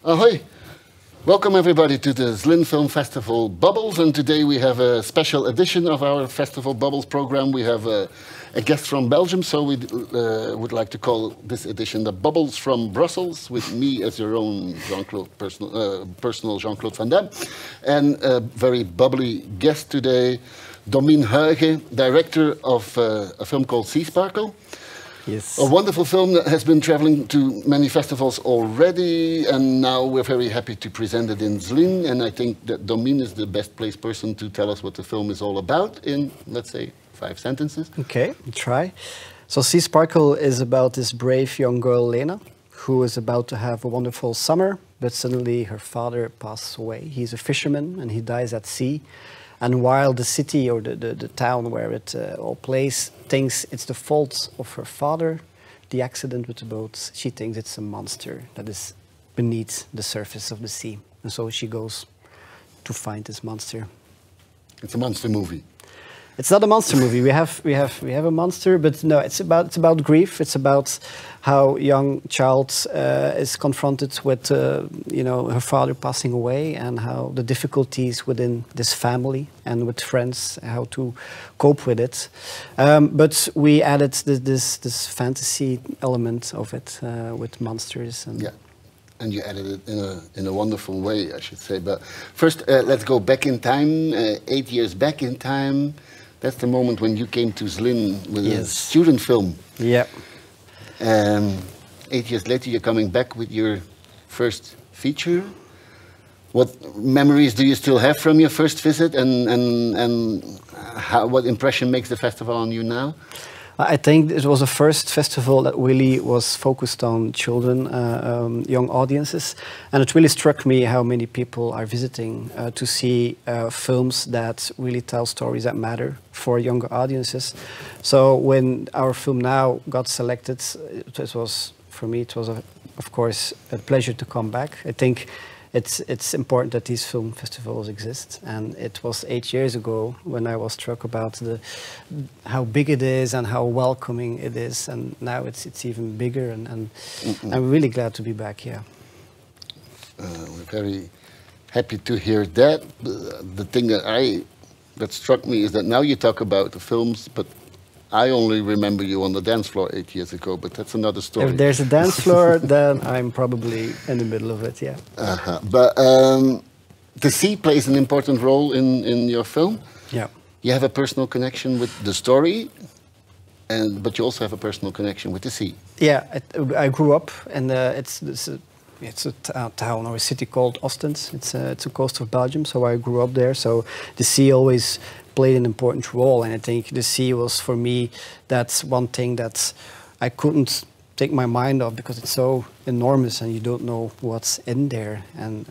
Ahoy! Welcome everybody to the Zlín Film Festival Bubbles, and today we have a special edition of our Festival Bubbles program. We have a guest from Belgium, so we would like to call this edition the Bubbles from Brussels, with me as your own Jean-Claude, personal Jean-Claude Van Damme, and a very bubbly guest today, Domien Huyghe, director of a film called s.r.o. Yes. A wonderful film that has been traveling to many festivals already, and now we're very happy to present it in Zlín. And I think that Domien is the best placed person to tell us what the film is all about in, let's say, 5 sentences. Okay, I'll try. So s.r.o. is about this brave young girl, Lena, who is about to have a wonderful summer, but suddenly her father passes away. He's a fisherman and he dies at sea. And while the city or the town where it all plays thinks it's the fault of her father, the accident with the boat, she thinks it's a monster that is beneath the surface of the sea. And so she goes to find this monster. It's a monster movie. It's not a monster movie. We have a monster, but no, it's about grief. It's about how young child is confronted with her father passing away, and how the difficulties within this family and with friends, how to cope with it. But we added this fantasy element of it with monsters and. Yeah. And you added it in a wonderful way, I should say. But first, let's go back in time, 8 years back in time. That's the moment when you came to Zlín with a student film. Yeah. 8 years later, you're coming back with your first feature. What memories do you still have from your first visit, and what impression makes the festival on you now? I think it was the first festival that really was focused on children, young audiences, and it really struck me how many people are visiting to see films that really tell stories that matter for younger audiences. So when our film now got selected, it was, for me, it was of course a pleasure to come back. I think it's important that these film festivals exist, and it was 8 years ago when I was struck about how big it is and how welcoming it is, and now it's even bigger, and I'm really glad to be back. Yeah. We're very happy to hear that. The thing that struck me is that now you talk about the films, but I only remember you on the dance floor 8 years ago, but that's another story. If there's a dance floor, then I'm probably in the middle of it, yeah. But the sea plays an important role in your film. Yeah. You have a personal connection with the story, but you also have a personal connection with the sea. Yeah, I grew up, and it's a town or a city called Ostend. It's a coast of Belgium, so I grew up there. So the sea always played an important role, and I think the sea was, for me, that's one thing that I couldn't take my mind off, because it's so enormous and you don't know what's in there. And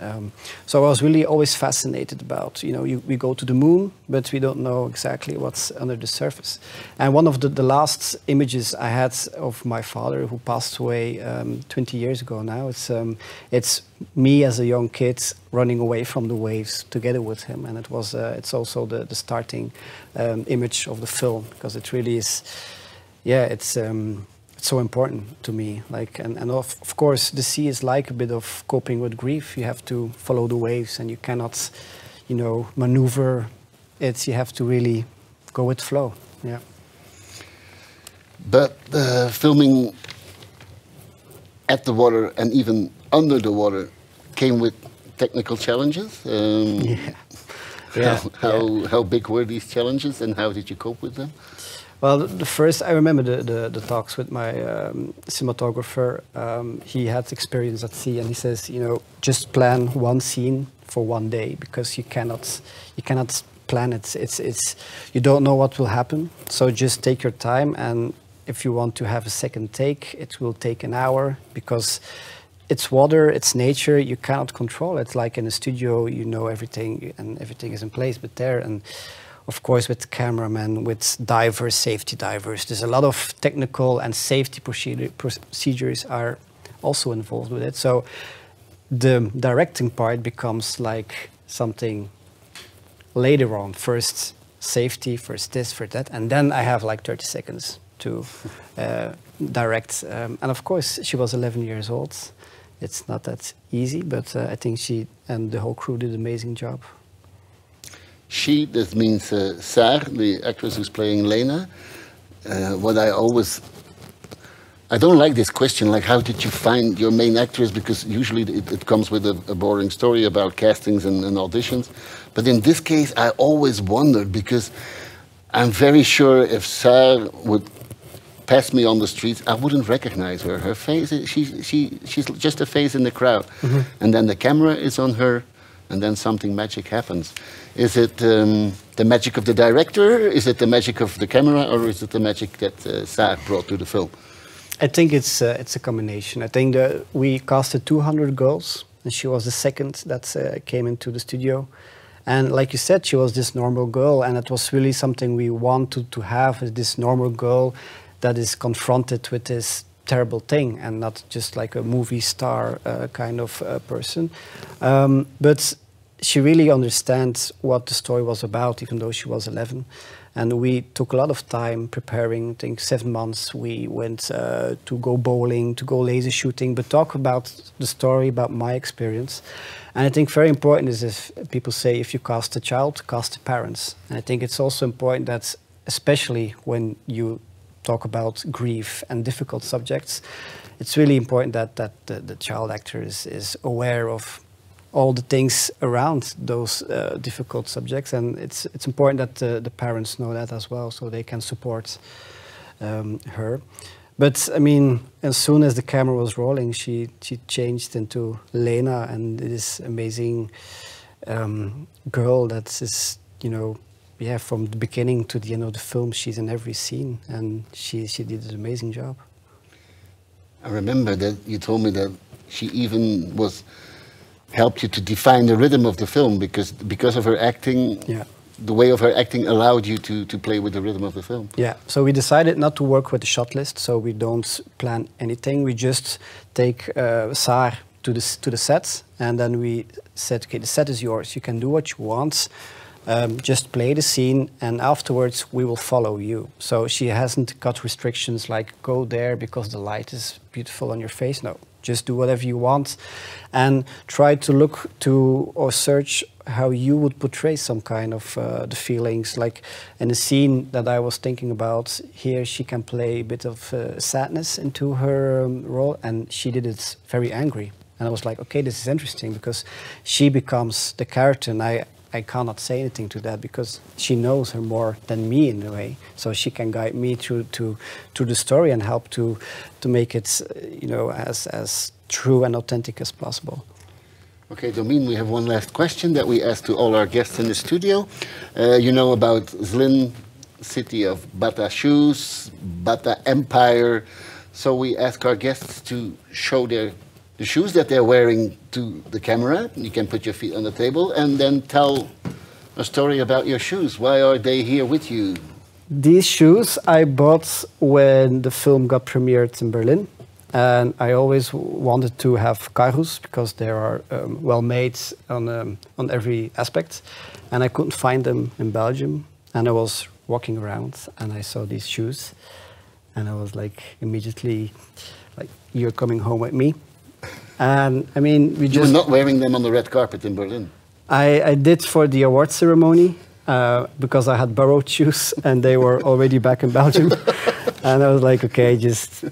so I was really always fascinated about, we go to the moon, but we don't know exactly what's under the surface. And one of the last images I had of my father, who passed away 20 years ago now, it's me as a young kid running away from the waves together with him. And it's also the starting image of the film, because it really is, it's so important to me. And of course, the sea is like a bit of coping with grief. You have to follow the waves, and you cannot, maneuver it. You have to really go with flow. Yeah. But filming at the water and even under the water came with technical challenges. How big were these challenges, and how did you cope with them? Well, the first, I remember the talks with my cinematographer. He had experience at sea, and he says, just plan one scene for one day, because you cannot plan it. It's you don't know what will happen. So just take your time, and if you want to have a second take, it will take an hour, because it's water, it's nature. You cannot control it. Like in a studio, everything, and everything is in place. But there, and of course, with cameramen, with divers, safety divers, there's a lot of technical and safety procedures are also involved with it. So the directing part becomes like something later on. First safety, first this, first that, and then I have like 30 seconds to direct. And of course, she was 11 years old. it's not that easy, but I think she and the whole crew did an amazing job. She, that means s.r.o, the actress who's playing Lena. What I don't like this question, like how did you find your main actress, because usually it comes with a boring story about castings and auditions. But in this case, I always wondered, because I'm very sure if s.r.o would pass me on the streets, I wouldn't recognize her. Her face, she's just a face in the crowd. Mm-hmm. And then the camera is on her, and then something magic happens. Is it the magic of the director? Is it the magic of the camera? Or is it the magic that s.r.o brought to the film? I think it's a combination. I think that we casted 200 girls, and she was the second that came into the studio. And like you said, she was this normal girl, and it was really something we wanted to have, this normal girl that is confronted with this terrible thing, and not just like a movie star kind of person. But she really understands what the story was about, even though she was 11. And we took a lot of time preparing. I think 7 months we went to go bowling, to go laser shooting, but talk about the story, about my experience. And I think very important is, if people say, if you cast a child, cast the parents. And I think it's also important that, especially when you talk about grief and difficult subjects, it's really important that the child actor is aware of all the things around those difficult subjects, and it's important that the parents know that as well, so they can support her. But I mean, as soon as the camera was rolling, she changed into Lena, and this amazing girl that is, you know, yeah, from the beginning to the end of the film, she's in every scene, and she did an amazing job. I remember that you told me that she even helped you to define the rhythm of the film, because of her acting. Yeah. The way of her acting allowed you to play with the rhythm of the film. Yeah, so we decided not to work with the shot list, so we don't plan anything. We just take s.r.o to the set, and then we said, okay, the set is yours. You can do what you want. Just play the scene, and afterwards we will follow you. So she hasn't got restrictions like go there because the light is beautiful on your face. No, just do whatever you want, and try to look to or search how you would portray some kind of the feelings. Like in the scene that I was thinking about here, she can play a bit of sadness into her role, and she did it very angry. And I was like, okay, this is interesting, because she becomes the character, and I cannot say anything to that, because she knows her more than me in a way. So she can guide me through the story and help to make it, you know, as true and authentic as possible. Okay, Domien, we have one last question that we ask to all our guests in the studio. You know about Zlín, city of Bata shoes, Bata empire. So we ask our guests to show the shoes that they're wearing to the camera. You can put your feet on the table and then tell a story about your shoes. Why are they here with you? These shoes I bought when the film got premiered in Berlin. And I always wanted to have cargos, because they are well made on every aspect. And I couldn't find them in Belgium. And I was walking around and I saw these shoes. And I was like, immediately, like, you're coming home with me. And I mean, we just... You were not wearing them on the red carpet in Berlin? I did for the award ceremony, because I had borrowed shoes and they were already back in Belgium. And I was like, okay, just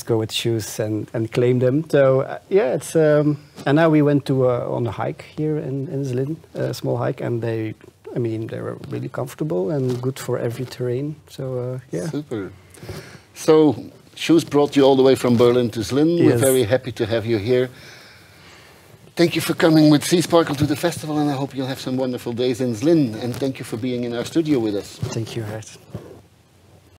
go with shoes and claim them. So yeah, it's and now we went to on a hike here in Zlín, a small hike, and they were really comfortable and good for every terrain. So yeah. Super. So shoes brought you all the way from Berlin to Zlín. Yes. We're very happy to have you here. Thank you for coming with Sea Sparkle to the festival, and I hope you'll have some wonderful days in Zlín. And thank you for being in our studio with us. Thank you, Hart.